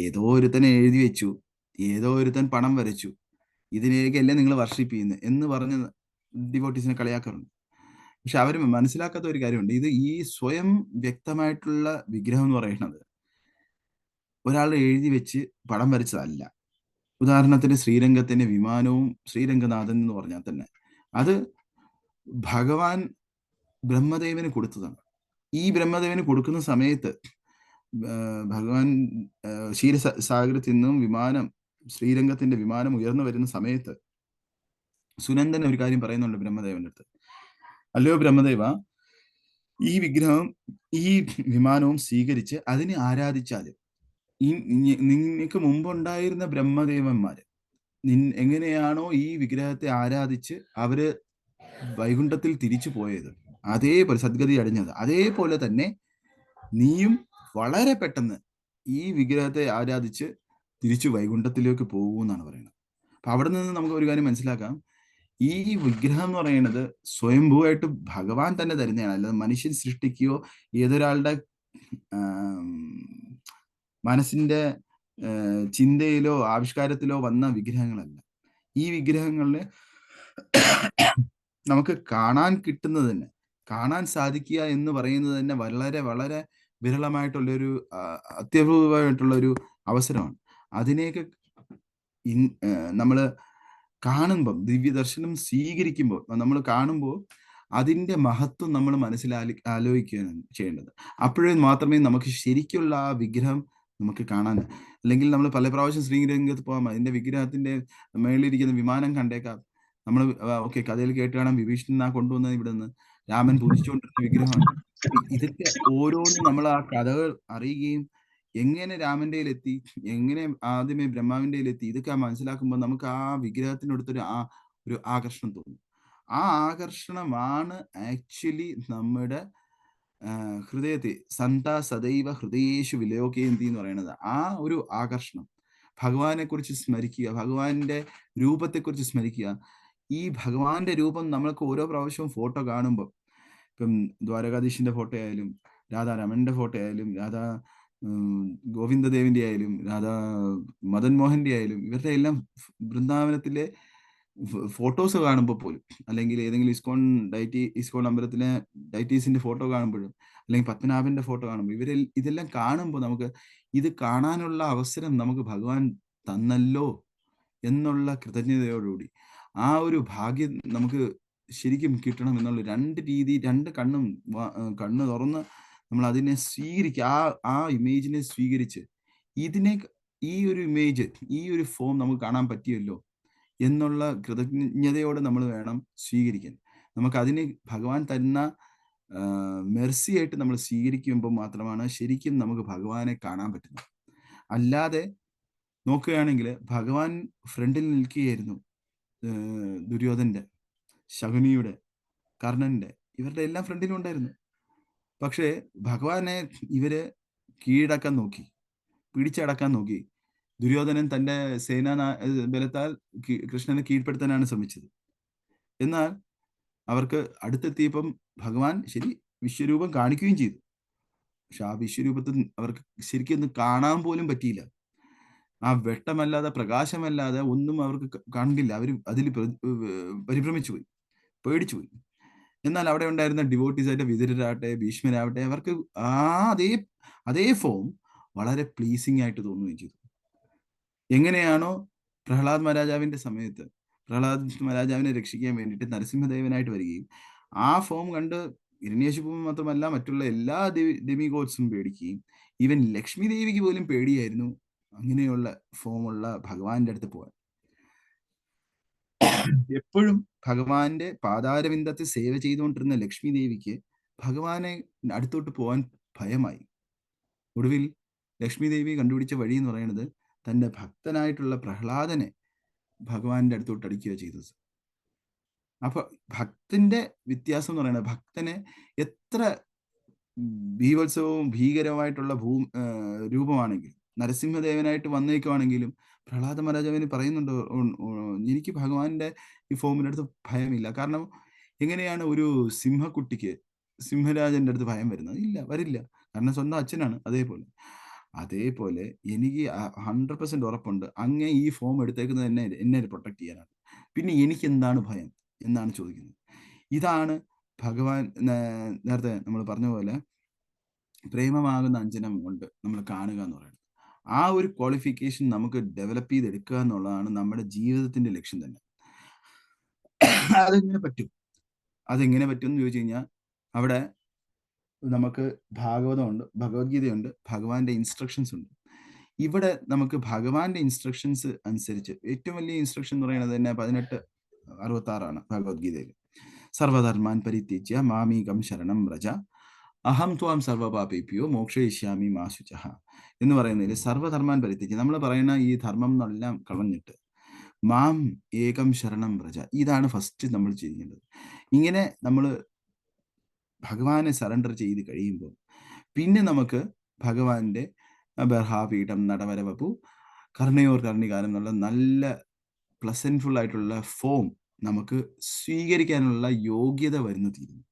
ഏതോ ഒരുത്തനെ എഴുതി വെച്ചു, ഏതോ ഒരുത്തൻ പണം വരച്ചു, ഇതിനെയൊക്കെയല്ലേ നിങ്ങൾ വർഷിപ്പ് ചെയ്യുന്നത് എന്ന് പറഞ്ഞ് ഡിവോട്ടീസിനെ കളിയാക്കാറുണ്ട്. പക്ഷെ അവർ മനസ്സിലാക്കാത്ത ഒരു കാര്യമുണ്ട്, ഇത് ഈ സ്വയം വ്യക്തമായിട്ടുള്ള വിഗ്രഹം എന്ന് പറയുന്നത് ഒരാൾ എഴുതി വെച്ച് പടം വരച്ചതല്ല. ഉദാഹരണത്തിന് ശ്രീരംഗത്തിന്റെ വിമാനവും ശ്രീരംഗനാഥൻ എന്ന് പറഞ്ഞാൽ തന്നെ അത് ഭഗവാൻ ബ്രഹ്മദേവന് കൊടുത്തതാണ്. ഈ ബ്രഹ്മദേവന് കൊടുക്കുന്ന സമയത്ത് ഭഗവാൻ ക്ഷീരസാഗരത്തിൽ നിന്നും ശ്രീരംഗത്തിന്റെ വിമാനം ഉയർന്നു വരുന്ന സമയത്ത് സുനന്ദൻ ഒരു കാര്യം പറയുന്നുണ്ട് ബ്രഹ്മദേവന്റെ അടുത്ത്. അല്ലയോ ബ്രഹ്മദേവ, ഈ വിഗ്രഹം ഈ വിമാനവും സ്വീകരിച്ച് അതിനെ ആരാധിച്ചാല് നിങ്ങൾക്ക് മുമ്പുണ്ടായിരുന്ന ബ്രഹ്മദേവന്മാര് എങ്ങനെയാണോ ഈ വിഗ്രഹത്തെ ആരാധിച്ച് അവര് വൈകുണ്ഠത്തിൽ തിരിച്ചു പോയത്, അതേപോലെ സദ്ഗതി അടഞ്ഞത്, അതേപോലെ തന്നെ നീയും വളരെ പെട്ടെന്ന് ഈ വിഗ്രഹത്തെ ആരാധിച്ച് തിരിച്ചു വൈകുണ്ഠത്തിലേക്ക് പോകുമെന്നാണ് പറയുന്നത്. അപ്പൊ അവിടെ നിന്ന് നമുക്ക് ഒരു കാര്യം മനസ്സിലാക്കാം, ഈ വിഗ്രഹം എന്ന് പറയുന്നത് സ്വയംഭൂവായിട്ട് ഭഗവാൻ തന്നെ തരുന്നതാണ്, അല്ലാതെ മനുഷ്യൻ സൃഷ്ടിക്കുകയോ ഏതൊരാളുടെ മനസ്സിന്റെ ചിന്തയിലോ ആവിഷ്കാരത്തിലോ വന്ന വിഗ്രഹങ്ങളല്ല. ഈ വിഗ്രഹങ്ങളില് നമുക്ക് കാണാൻ കിട്ടുന്നത് തന്നെ, കാണാൻ സാധിക്കുക എന്ന് പറയുന്നത് തന്നെ വളരെ വളരെ വിരളമായിട്ടുള്ളൊരു അത്യപൂർവമായിട്ടുള്ളൊരു അവസരമാണ്. അതിനെയൊക്കെ നമ്മൾ കാണുമ്പം, ദിവ്യദർശനം സ്വീകരിക്കുമ്പോൾ, നമ്മൾ കാണുമ്പോൾ അതിൻ്റെ മഹത്വം നമ്മൾ ആലോചിക്കുകയാണ് ചെയ്യേണ്ടത്. അപ്പോഴേ മാത്രമേ നമുക്ക് ശരിക്കുള്ള ആ വിഗ്രഹം നമുക്ക് കാണാൻ, അല്ലെങ്കിൽ നമ്മൾ പല പ്രാവശ്യം ശ്രീരംഗത്ത് പോകാം, അതിന്റെ വിഗ്രഹത്തിന്റെ മേളിലിരിക്കുന്ന വിമാനം കണ്ടേക്കാം. നമ്മൾ ഓക്കെ കഥയിൽ കേട്ട് കാണാം, വിഭീഷണനാ കൊണ്ടുവന്നത് ഇവിടെ നിന്ന് രാമൻ പൂജിച്ചുകൊണ്ടിരുന്ന വിഗ്രഹമാണ്. ഇതൊക്കെ ഓരോന്നും നമ്മൾ ആ കഥകൾ അറിയുകയും എങ്ങനെ രാമന്റെ എത്തി, എങ്ങനെ ആദ്യമേ ബ്രഹ്മാവിന്റെ എത്തി, ഇതൊക്കെ മനസ്സിലാക്കുമ്പോൾ നമുക്ക് ആ വിഗ്രഹത്തിനടുത്തൊരു ഒരു ആകർഷണം തോന്നും. ആ ആകർഷണമാണ് ആക്ച്വലി നമ്മുടെ ഹൃദയത്തെ സന്താ സദൈവ ഹൃദയേഷു വിലോകയന്തി എന്ന് പറയുന്നത്. ആ ഒരു ആകർഷണം, ഭഗവാനെ കുറിച്ച് സ്മരിക്കുക, ഭഗവാന്റെ രൂപത്തെക്കുറിച്ച് സ്മരിക്കുക. ഈ ഭഗവാന്റെ രൂപം നമ്മൾക്ക് ഓരോ പ്രാവശ്യവും ഫോട്ടോ കാണുമ്പോൾ, ഇപ്പം ദ്വാരകാധീശിന്റെ ഫോട്ടോ ആയാലും രാധാരമണന്റെ ഫോട്ടോ ആയാലും ഗോവിന്ദദേവിന്റെ ആയാലും മദൻ മോഹന്റെ ആയാലും, ഇവരുടെ എല്ലാം വൃന്ദാവനത്തിലെ ഫോട്ടോസ് കാണുമ്പോൾ പോലും, അല്ലെങ്കിൽ ഏതെങ്കിലും ഇസ്കോൺ അമ്പലത്തിലെ ഡൈറ്റീസിന്റെ ഫോട്ടോ കാണുമ്പോഴും, അല്ലെങ്കിൽ പത്മനാഭന്റെ ഫോട്ടോ കാണുമ്പോൾ, ഇതെല്ലാം കാണുമ്പോൾ നമുക്ക് ഇത് കാണാനുള്ള അവസരം നമുക്ക് ഭഗവാൻ തന്നല്ലോ എന്നുള്ള കൃതജ്ഞതയോടുകൂടി ആ ഒരു ഭാഗ്യം നമുക്ക് ശരിക്കും കിട്ടണം എന്നുള്ള രണ്ട് കണ്ണ് തുറന്ന് നമ്മൾ അതിനെ സ്വീകരിക്കുക, ആ ഇമേജിനെ സ്വീകരിച്ച് ഈ ഒരു ഇമേജ്, ഈ ഒരു ഫോം നമുക്ക് കാണാൻ പറ്റിയല്ലോ എന്നുള്ള കൃതജ്ഞതയോടെ നമ്മൾ വേണം സ്വീകരിക്കാൻ. നമുക്ക് അതിനെ ഭഗവാൻ തരുന്ന മെർസി ആയിട്ട് നമ്മൾ സ്വീകരിക്കുമ്പോൾ മാത്രമാണ് ശരിക്കും നമുക്ക് ഭഗവാനെ കാണാൻ പറ്റുന്നത്. അല്ലാതെ നോക്കുകയാണെങ്കിൽ ഭഗവാൻ ഫ്രണ്ടിൽ നിൽക്കുകയായിരുന്നു, ദുര്യോധന്റെ, ശകുനിയുടെ, കർണന്റെ, ഇവരുടെ എല്ലാം ഫ്രണ്ടിലും ഉണ്ടായിരുന്നു. പക്ഷേ ഭഗവാനെ ഇവര് കീഴടക്കാൻ നോക്കി, പിടിച്ചടക്കാൻ നോക്കി. ദുര്യോധനൻ തന്റെ സേനാ ബലത്താൽ കൃഷ്ണനെ കീഴ്പ്പെടുത്താനാണ് ശ്രമിച്ചത്. എന്നാൽ അവർക്ക് അടുത്തെത്തിയപ്പം ഭഗവാൻ വിശ്വരൂപം കാണിക്കുകയും ചെയ്തു. പക്ഷെ ആ വിശ്വരൂപത്തിൽ അവർക്ക് ശരിക്കും കാണാൻ പോലും പറ്റിയില്ല. ആ വെട്ടമല്ലാതെ, പ്രകാശമല്ലാതെ ഒന്നും അവർക്ക് കണ്ടില്ല. അവർ അതിൽ പരിഭ്രമിച്ചു പോയി, പേടിച്ചു പോയി. എന്നാൽ അവിടെ ഉണ്ടായിരുന്ന ഡിവോട്ടീസ് ആയിട്ട് വിതുരരാവട്ടെ, ഭീഷ്മരാവട്ടെ, അവർക്ക് അതേ ഫോം വളരെ പ്ലീസിങ് ആയിട്ട് തോന്നുകയും ചെയ്തു. എങ്ങനെയാണോ പ്രഹ്ലാദ് മഹാരാജാവിന്റെ സമയത്ത് പ്രഹ്ലാദ് മഹാരാജാവിനെ രക്ഷിക്കാൻ വേണ്ടിയിട്ട് നരസിംഹദേവനായിട്ട് വരികയും ആ ഫോം കണ്ട് ഹിരണ്യകശിപു മാത്രമല്ല മറ്റുള്ള എല്ലാ ഡെമിഗോഡ്സും പേടിക്കുകയും, ഈവൻ ലക്ഷ്മി ദേവിക്ക് പോലും പേടിയായിരുന്നു അങ്ങനെയുള്ള ഫോമുള്ള ഭഗവാന്റെ അടുത്ത് പോകാൻ. എപ്പോഴും ഭഗവാന്റെ പാതാരവിന്ദത്തെ സേവ ചെയ്തുകൊണ്ടിരുന്ന ലക്ഷ്മി ദേവിക്ക് ഭഗവാനെ അടുത്തോട്ട് പോകാൻ ഭയമായി. ഒടുവിൽ ലക്ഷ്മി ദേവി കണ്ടുപിടിച്ച വഴി എന്ന് പറയുന്നത് തന്റെ ഭക്തനായിട്ടുള്ള പ്രഹ്ലാദനെ ഭഗവാന്റെ അടുത്തോട്ട് അടിക്കുക ചെയ്തത്. അപ്പൊ ഭക്തന്റെ വ്യത്യാസം എന്ന് പറയുന്നത്, ഭക്തനെ എത്ര ഭീവത്സവവും ഭീകരമായിട്ടുള്ള രൂപമാണെങ്കിലും, നരസിംഹദേവനായിട്ട് വന്നേക്കുവാണെങ്കിലും, പ്രഹ്ലാദ മഹാരാജാവിന് പറയുന്നുണ്ട്, എനിക്ക് ഭഗവാന്റെ ഈ ഫോമിന്റെ അടുത്ത് ഭയമില്ല. കാരണം എങ്ങനെയാണ് ഒരു സിംഹക്കുട്ടിക്ക് സിംഹരാജന്റെ അടുത്ത് ഭയം വരുന്നത്? ഇല്ല, വരില്ല. കാരണം സ്വന്തം അച്ഛനാണ്. അതേപോലെ എനിക്ക് 100% ഉറപ്പുണ്ട്, അങ്ങേ ഈ ഫോം എടുത്തേക്കുന്നത് എന്നെ പ്രൊട്ടക്ട് ചെയ്യാനാണ്. പിന്നെ എനിക്ക് എന്താണ് ഭയം എന്നാണ് ചോദിക്കുന്നത്. ഇതാണ് ഭഗവാൻ നേരത്തെ നമ്മൾ പറഞ്ഞ പോലെ പ്രേമമാകുന്ന അഞ്ജനം കൊണ്ട് നമ്മൾ കാണുക എന്ന് പറയുന്നത്. ആ ഒരു ക്വാളിഫിക്കേഷൻ നമുക്ക് ഡെവലപ്പ് ചെയ്തെടുക്കുക എന്നുള്ളതാണ് നമ്മുടെ ജീവിതത്തിന്റെ ലക്ഷ്യം തന്നെ. അതെങ്ങനെ പറ്റും എന്ന് ചോദിച്ചു കഴിഞ്ഞാൽ, അവിടെ നമുക്ക് ഭാഗവതമുണ്ട്, ഭഗവത്ഗീതയുണ്ട്, ഭഗവാന്റെ ഇൻസ്ട്രക്ഷൻസ് ഉണ്ട്. ഇവിടെ നമുക്ക് ഭഗവാന്റെ ഇൻസ്ട്രക്ഷൻസ് അനുസരിച്ച് ഏറ്റവും വലിയ ഇൻസ്ട്രക്ഷൻ എന്ന് പറയുന്നത് തന്നെ 18:66 ഭഗവത്ഗീതയിൽ. സർവധർമാൻ പരിത്യജ്യ മാമീകം ശരണം വ്രജ അഹം ത്വാം സർവപാപേഭ്യോ മോക്ഷയിഷ്യാമി മാ ശുചഃ എന്ന് പറയുന്നതിൽ സർവധർമാൻ പരിത്യജ്യ, നമ്മൾ പറയുന്ന ഈ ധർമ്മം എന്നെല്ലാം കളഞ്ഞിട്ട് മാം ഏകം ശരണം വ്രജ, ഇതാണ് ഫസ്റ്റ് നമ്മൾ ചെയ്യേണ്ടത്. ഇങ്ങനെ നമ്മൾ ഭഗവാനെ സറണ്ടർ ചെയ്ത് കഴിയുമ്പോൾ പിന്നെ നമുക്ക് ഭഗവാന്റെ ബർഹാപീഠം നടവരവപു കർണയോർ കർണികാരം എന്നുള്ള നല്ല പ്ലസൻഫുൾ ആയിട്ടുള്ള ഫോം നമുക്ക് സ്വീകരിക്കാനുള്ള യോഗ്യത വരുന്നു തീരുന്നു.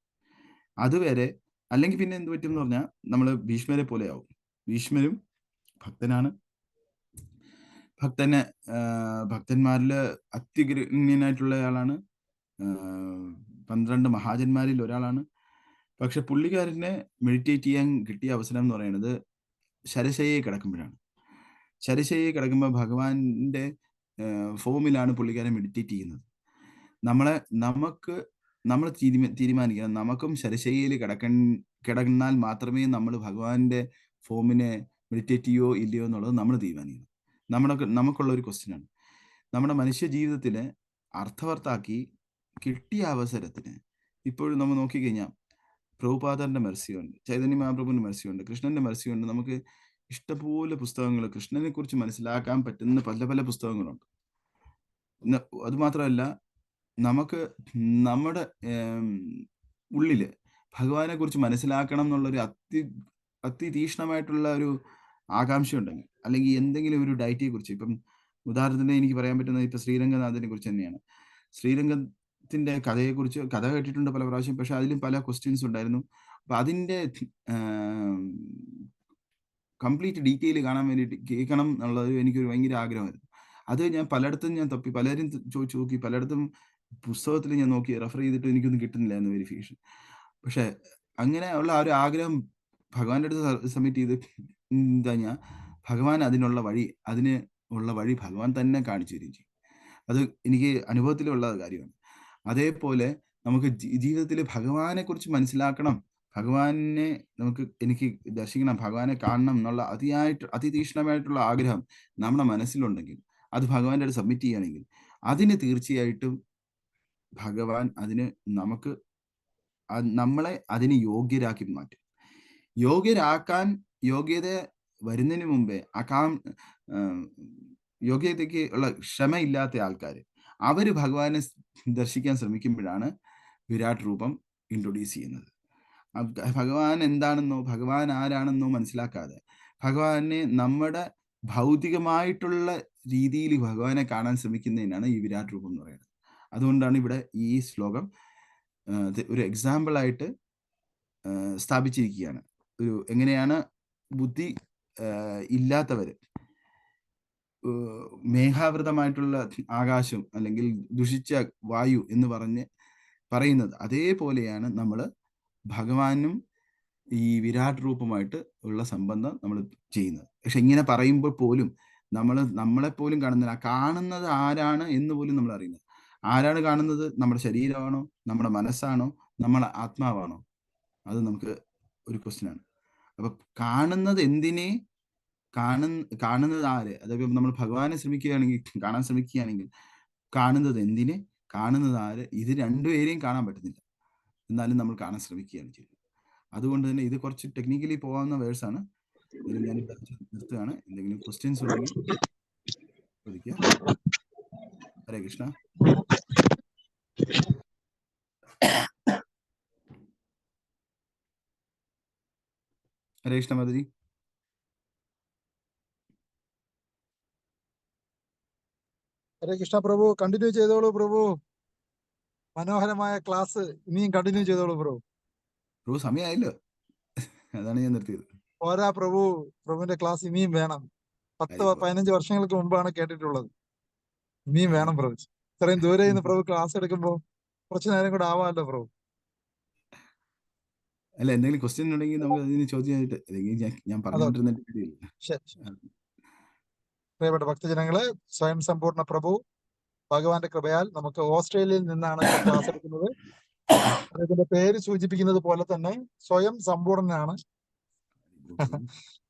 അതുവരെ അല്ലെങ്കിൽ പിന്നെ എന്ത് പറ്റും എന്ന് പറഞ്ഞാൽ നമ്മൾ ഭീഷ്മരെ പോലെ ആവും. ഭീഷ്മരും ഭക്തനാണ്, ഭക്തന്മാരിൽ അത്യഗ്രന്യനായിട്ടുള്ള ആളാണ്, 12 മഹാജന്മാരിൽ ഒരാളാണ്. പക്ഷെ പുള്ളിക്കാരനെ മെഡിറ്റേറ്റ് ചെയ്യാൻ കിട്ടിയ അവസരം എന്ന് പറയുന്നത് ശരശയ്യയിൽ കിടക്കുമ്പോഴാണ്. ശരശയ്യയിൽ കിടക്കുമ്പോൾ ഭഗവാന്റെ ഫോമിലാണ് പുള്ളിക്കാരൻ മെഡിറ്റേറ്റ് ചെയ്യുന്നത്. നമ്മൾ തീരുമാനിക്കണം, നമുക്കും ശരശയ്യയിൽ കിടന്നാൽ മാത്രമേ നമ്മൾ ഭഗവാന്റെ ഫോമിനെ മെഡിറ്റേറ്റ് ചെയ്യോ ഇല്ലയോ എന്നുള്ളത് നമ്മൾ തീരുമാനിക്കണം. നമുക്കുള്ള ഒരു ക്വസ്റ്റ്യനാണ്. നമ്മുടെ മനുഷ്യ ജീവിതത്തിനെ അർത്ഥവർത്താക്കി കിട്ടിയ അവസരത്തിന് ഇപ്പോഴും നമ്മൾ നോക്കിക്കഴിഞ്ഞാൽ പ്രഭുപാദന്റെ മെർസിയുണ്ട്, ചൈതന്യ മഹാപ്രഭുവിന്റെ മെർസിയുണ്ട്, കൃഷ്ണന്റെ മെർസിയുണ്ട്. നമുക്ക് ഇഷ്ടംപോലെ പുസ്തകങ്ങൾ കൃഷ്ണനെ കുറിച്ച് മനസ്സിലാക്കാൻ പറ്റുന്ന പല പല പുസ്തകങ്ങളുണ്ട്. അതുമാത്രമല്ല, നമുക്ക് നമ്മുടെ ഉള്ളില് ഭഗവാനെ കുറിച്ച് മനസ്സിലാക്കണം എന്നുള്ളൊരു അതിതീക്ഷ്ണമായിട്ടുള്ള ഒരു ആകാംക്ഷ ഉണ്ടെങ്കിൽ, അല്ലെങ്കിൽ എന്തെങ്കിലും ഒരു ഡയറ്റിയെ കുറിച്ച്, ഇപ്പം ഉദാഹരണത്തിന് എനിക്ക് പറയാൻ പറ്റുന്നത് ഇപ്പൊ ശ്രീരംഗനാഥനെ കുറിച്ച് തന്നെയാണ്. ശ്രീരംഗത്തിന്റെ കഥയെക്കുറിച്ച് കഥ കേട്ടിട്ടുണ്ട് പല പ്രാവശ്യം, പക്ഷെ അതിലും പല ക്വസ്റ്റ്യൻസ് ഉണ്ടായിരുന്നു. അപ്പൊ അതിന്റെ കംപ്ലീറ്റ് ഡീറ്റെയിൽ കാണാൻ വേണ്ടിയിട്ട് കേൾക്കണം എന്നുള്ളത് എനിക്കൊരു ഭയങ്കര ആഗ്രഹമായിരുന്നു. അത് ഞാൻ പലയിടത്തും തപ്പി, പലരും ചോദിച്ചു നോക്കി, പലയിടത്തും പുസ്തകത്തിൽ ഞാൻ നോക്കി, റെഫർ ചെയ്തിട്ട് എനിക്കൊന്നും കിട്ടുന്നില്ലായിരുന്നു വെരിഫിക്കേഷൻ. പക്ഷെ അങ്ങനെ ഉള്ള ആ ഒരു ആഗ്രഹം ഭഗവാന്റെ അടുത്ത് സബ്മിറ്റ് ചെയ്ത് കഴിഞ്ഞാൽ ഭഗവാൻ അതിനുള്ള വഴി ഭഗവാൻ തന്നെ കാണിച്ചു തരികയും ചെയ്യും. അത് എനിക്ക് അനുഭവത്തിലുള്ള കാര്യമാണ്. അതേപോലെ നമുക്ക് ജീവിതത്തിൽ ഭഗവാനെ കുറിച്ച് മനസ്സിലാക്കണം, ഭഗവാനെ എനിക്ക് ദർശിക്കണം, ഭഗവാനെ കാണണം എന്നുള്ള അതിതീക്ഷ്ണമായിട്ടുള്ള ആഗ്രഹം നമ്മുടെ മനസ്സിലുണ്ടെങ്കിൽ, അത് ഭഗവാന്റെ അടുത്ത് സബ്മിറ്റ് ചെയ്യുകയാണെങ്കിൽ, അതിന് തീർച്ചയായിട്ടും ഭഗവാൻ നമ്മളെ അതിന് യോഗ്യരാക്കി മാറ്റും. യോഗ്യത വരുന്നതിന് മുമ്പേ യോഗ്യതയ്ക്ക് ഉള്ള ക്ഷമയില്ലാത്ത ആൾക്കാർ, അവര് ഭഗവാനെ ദർശിക്കാൻ ശ്രമിക്കുമ്പോഴാണ് വിരാട് രൂപം ഇൻട്രൊഡ്യൂസ് ചെയ്യുന്നത്. ഭഗവാൻ എന്താണെന്നോ ഭഗവാൻ ആരാണെന്നോ മനസ്സിലാക്കാതെ ഭഗവാനെ നമ്മുടെ ഭൗതികമായിട്ടുള്ള രീതിയിൽ ഭഗവാനെ കാണാൻ ശ്രമിക്കുന്നതിനാണ് ഈ വിരാട് രൂപം എന്ന് പറയുന്നത്. അതുകൊണ്ടാണ് ഇവിടെ ഈ ശ്ലോകം ഒരു എക്സാമ്പിൾ ആയിട്ട് സ്ഥാപിച്ചിരിക്കുകയാണ്. എങ്ങനെയാണ് ബുദ്ധി ഇല്ലാത്തവര് മേഘാവൃതമായിട്ടുള്ള ആകാശം അല്ലെങ്കിൽ ദുഷിച്ച വായു എന്ന് പറയുന്നത്, അതേപോലെയാണ് നമ്മൾ ഭഗവാനും ഈ വിരാട് രൂപമായിട്ട് ഉള്ള സംബന്ധം നമ്മൾ ചെയ്യുന്നത്. പക്ഷെ ഇങ്ങനെ പറയുമ്പോൾ പോലും നമ്മളെപ്പോലും കാണുന്നത് ആരാണ് എന്ന് പോലും നമ്മൾ അറിയുന്നത്. ആരാണ് കാണുന്നത്? നമ്മുടെ ശരീരമാണോ, നമ്മുടെ മനസ്സാണോ, നമ്മുടെ ആത്മാവാണോ? അത് നമുക്ക് ഒരു ക്വസ്റ്റ്യൻ ആണ്. അപ്പൊ കാണുന്നത് എന്തിനെ, കാണുന്നത് ആര്? അതായത് നമ്മൾ ഭഗവാനെ കാണാൻ ശ്രമിക്കുകയാണെങ്കിൽ കാണുന്നത് എന്തിനെ, കാണുന്നത് ആര്, ഇത് രണ്ടുപേരെയും കാണാൻ പറ്റുന്നില്ല, എന്നാലും നമ്മൾ കാണാൻ ശ്രമിക്കുകയാണ് ചെയ്യുന്നത്. അതുകൊണ്ട് തന്നെ ഇത് കുറച്ച് ടെക്നിക്കലി പോകാവുന്ന വേഴ്സാണ്. ഞാൻ നിർത്തുകയാണ്. എന്തെങ്കിലും ക്വസ്റ്റ്യൻസ് ഉണ്ടെങ്കിൽ ചോദിക്കുക. ഹരേ കൃഷ്ണ. ഹരേ കൃഷ്ണ മാതാജി. ഹരേ കൃഷ്ണ പ്രഭു, കണ്ടിന്യൂ ചെയ്തോളൂ പ്രഭു. മനോഹരമായ ക്ലാസ് ഇനിയും കണ്ടിന്യൂ ചെയ്തോളൂ പ്രഭു. സമയമായില്ലോ, അതാണ് ഞാൻ നിർത്തിയത്. പോരാ പ്രഭു, പ്രഭുവിന്റെ ക്ലാസ് ഇനിയും വേണം. 10-15 വർഷങ്ങൾക്ക് മുമ്പാണ് കേട്ടിട്ടുള്ളത്. ഇനിയും വേണം പ്രഭു. ഇത്രയും ദൂരെ നിന്ന് പ്രഭു ക്ലാസ് എടുക്കുമ്പോ കുറച്ചു നേരം കൂടെ ആവാമല്ലോ പ്രഭു. അല്ല, എന്തെങ്കിലും ക്വസ്റ്റ്യൻ ഉണ്ടെങ്കിൽ നമുക്ക് അതിന് ചോദ്യമായിട്ട്, അല്ലെങ്കിൽ ഞാൻ പറഞ്ഞുകൊണ്ടിരുന്നിട്ട്. പ്രിയപ്പെട്ട ഭക്തജനങ്ങളെ, സ്വയം സമ്പൂർണ്ണ പ്രഭു ഭഗവാന്റെ കൃപയാൽ നമുക്ക് ഓസ്ട്രേലിയയിൽ നിന്നാണ് ഇപ്പൊ ക്ലാസ് എടുക്കുന്നത്. അദ്ദേഹത്തിന്റെ പേര് സൂചിപ്പിക്കുന്നത് പോലെ തന്നെ സ്വയം സമ്പൂർണ്ണനാണ്.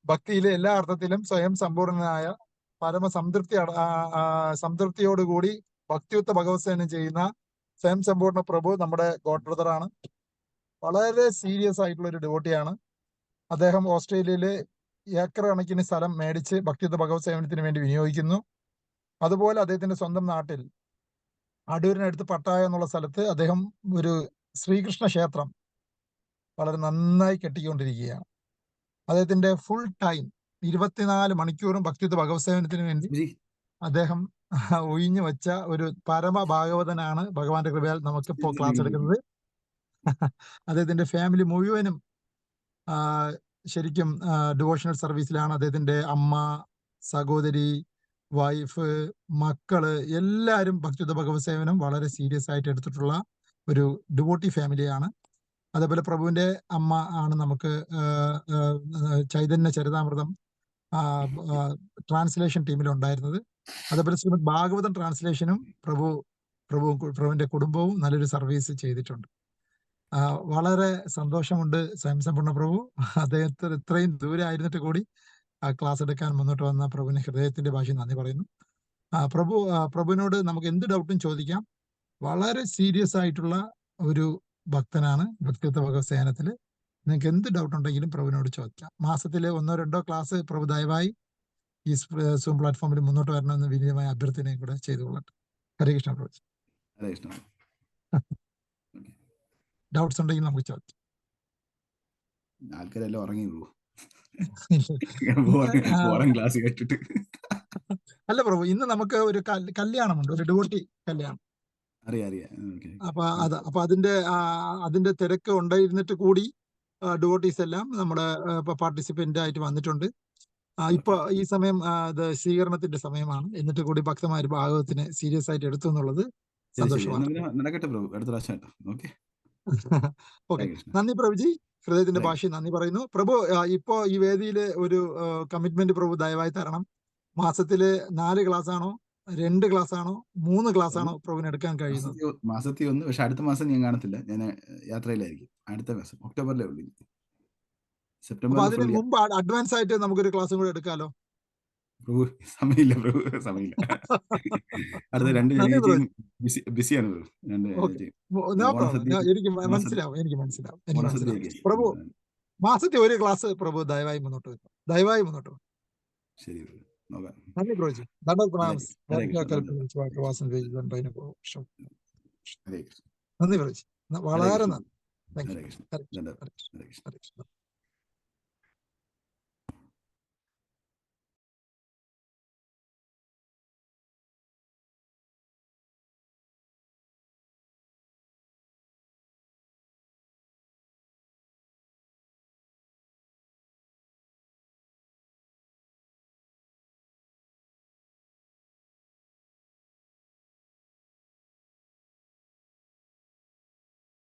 ഭക്തിയിലെ എല്ലാ അർത്ഥത്തിലും സ്വയം സമ്പൂർണനായ സംതൃപ്തിയോടുകൂടി ഭക്തിയുക്ത ഭഗവത് സേവനം ചെയ്യുന്ന സ്വയം സമ്പൂർണ്ണ പ്രഭു നമ്മുടെ ഗോഡ് ബ്രദറാണ്. വളരെ സീരിയസ് ആയിട്ടുള്ള ഒരു ഡിവോട്ടിയാണ്. അദ്ദേഹം ഓസ്ട്രേലിയയിലെ ഏക്കർ കണക്കിന് സ്ഥലം മേടിച്ച് ഭക്തിയുക്ത ഭഗവത് സേവനത്തിന് വേണ്ടി വിനിയോഗിക്കുന്നു. അതുപോലെ അദ്ദേഹത്തിന്റെ സ്വന്തം നാട്ടിൽ അടൂരിനടുത്ത് പട്ടായ എന്നുള്ള സ്ഥലത്ത് അദ്ദേഹം ഒരു ശ്രീകൃഷ്ണ ക്ഷേത്രം വളരെ നന്നായി കെട്ടിക്കൊണ്ടിരിക്കുകയാണ്. അദ്ദേഹത്തിന്റെ ഫുൾ ടൈം 24 മണിക്കൂറും ഭക്തിയുക്ത ഭഗവത് സേവനത്തിന് വേണ്ടി അദ്ദേഹം ഒഴിഞ്ഞു വെച്ച ഒരു പരമ ഭാഗവതനാണ് ഭഗവാന്റെ കൃപയാൽ നമുക്കിപ്പോ ക്ലാസ് എടുക്കുന്നത്. അദ്ദേഹത്തിന്റെ ഫാമിലി മുഴുവനും ശരിക്കും ഡിവോഷണൽ സർവീസിലാണ്. അദ്ദേഹത്തിന്റെ അമ്മ, സഹോദരി, വൈഫ്, മക്കള് എല്ലാവരും ഭക്തിയുക്ത ഭഗവത് സേവനം വളരെ സീരിയസ് ആയിട്ട് എടുത്തിട്ടുള്ള ഒരു ഡിവോട്ടി ഫാമിലിയാണ്. അതേപോലെ പ്രഭുവിന്റെ അമ്മ ആണ് നമുക്ക് ചൈതന്യ ചരിതാമൃതം ട്രാൻസ്ലേഷൻ ടീമിൽ ഉണ്ടായിരുന്നത്. അതേപോലെ ശ്രീമദ് ഭാഗവതം ട്രാൻസ്ലേഷനും പ്രഭുവിന്റെ കുടുംബവും നല്ലൊരു സർവീസ് ചെയ്തിട്ടുണ്ട്. വളരെ സന്തോഷമുണ്ട് സ്വയം സമ്പൂർണ്ണ പ്രഭു അദ്ദേഹത്തിന് ഇത്രയും ദൂരെ ആയിരുന്നിട്ട് കൂടി ക്ലാസ് എടുക്കാൻ മുന്നോട്ട് വന്ന പ്രഭുവിന് ഹൃദയത്തിന്റെ ഭാഷ നന്ദി പറയുന്നു. പ്രഭുവിനോട് നമുക്ക് എന്ത് ഡൗട്ടും ചോദിക്കാം. വളരെ സീരിയസ് ആയിട്ടുള്ള ഒരു ഭക്തനാണ് ഭക്തിയുക്ത ഭഗവത് സേവനത്തില്. നിങ്ങൾക്ക് എന്ത് ഡൗട്ട് ഉണ്ടെങ്കിലും പ്രഭുവിനോട് ചോദിക്കാം. മാസത്തിലെ 1-2 ക്ലാസ് പ്രഭു ദയവായി ഈ സൂം പ്ലാറ്റ്ഫോമിൽ മുന്നോട്ട് വരണമെന്ന് വിനീതമായ അഭ്യർത്ഥനയും കൂടെ ചെയ്തുകൊള്ളട്ടെ. ഹരേ കൃഷ്ണ പ്രഭു. ഡൗട്ട്സ് ഉണ്ടെങ്കിൽ നമുക്ക് ചോദിക്കാം. ആൾക്കാരെല്ലാം ഉറങ്ങി ക്ലാസ് കേട്ടിട്ട്. അല്ല പ്രഭു, ഇന്ന് നമുക്ക് ഒരു കല്യാണമുണ്ട്, ഒരു ഡിവോട്ടി കല്യാണം. അപ്പൊ അതിന്റെ തിരക്ക് ഉണ്ടായിരുന്നിട്ട് കൂടി ഡിവോട്ടീസ് എല്ലാം നമ്മുടെ പാർട്ടിസിപ്പന്റ് ആയിട്ട് വന്നിട്ടുണ്ട്. ഇപ്പൊ ഈ സമയം സ്വീകരണത്തിന്റെ സമയമാണ്. എന്നിട്ട് കൂടി ഭക്തന്മാര് ഭാഗവതത്തിന് സീരിയസ് ആയിട്ട് എടുത്തു എന്നുള്ളത് സന്തോഷമാണ്. ഓക്കെ, നന്ദി പ്രഭുജി. ഹൃദയത്തിന്റെ ഭാഷ നന്ദി പറയുന്നു. പ്രഭു, ഇപ്പോ ഈ വേദിയില് ഒരു കമ്മിറ്റ്മെന്റ് പ്രഭു ദയവായി തരണം. മാസത്തില് 4 ക്ലാസ് ആണോ, 2 ക്ലാസ് ആണോ, 3 ക്ലാസ് ആണോ പ്രഭുവിന് എടുക്കാൻ കഴിയുന്നത്? മാസത്തിൽ 1. പക്ഷെ അടുത്ത മാസം ഞാൻ കാണത്തില്ല, ഞാൻ യാത്രയിലായിരിക്കും. അടുത്ത മാസം ഒക്ടോബറിലേ ഉള്ളൂ. അപ്പൊ അതിന് മുമ്പ് അഡ്വാൻസ് ആയിട്ട് നമുക്കൊരു ക്ലാസ്സും കൂടെ എടുക്കാലോ? പ്രഭു സമയമില്ല, പ്രഭു സമയമില്ല. അടുത്ത 2 ബിസിയാണ് പ്രഭു. എനിക്ക് മനസ്സിലാവും. പ്രഭു മാസത്തിൽ 1 ക്ലാസ് പ്രഭു ദയവായി മുന്നോട്ട് വെക്കും. ദയവായി മുന്നോട്ട് വെക്കും. ശരി, നന്ദി പ്രഭുജി. നന്ദി പ്രഭുജി. വളരെ നന്ദി.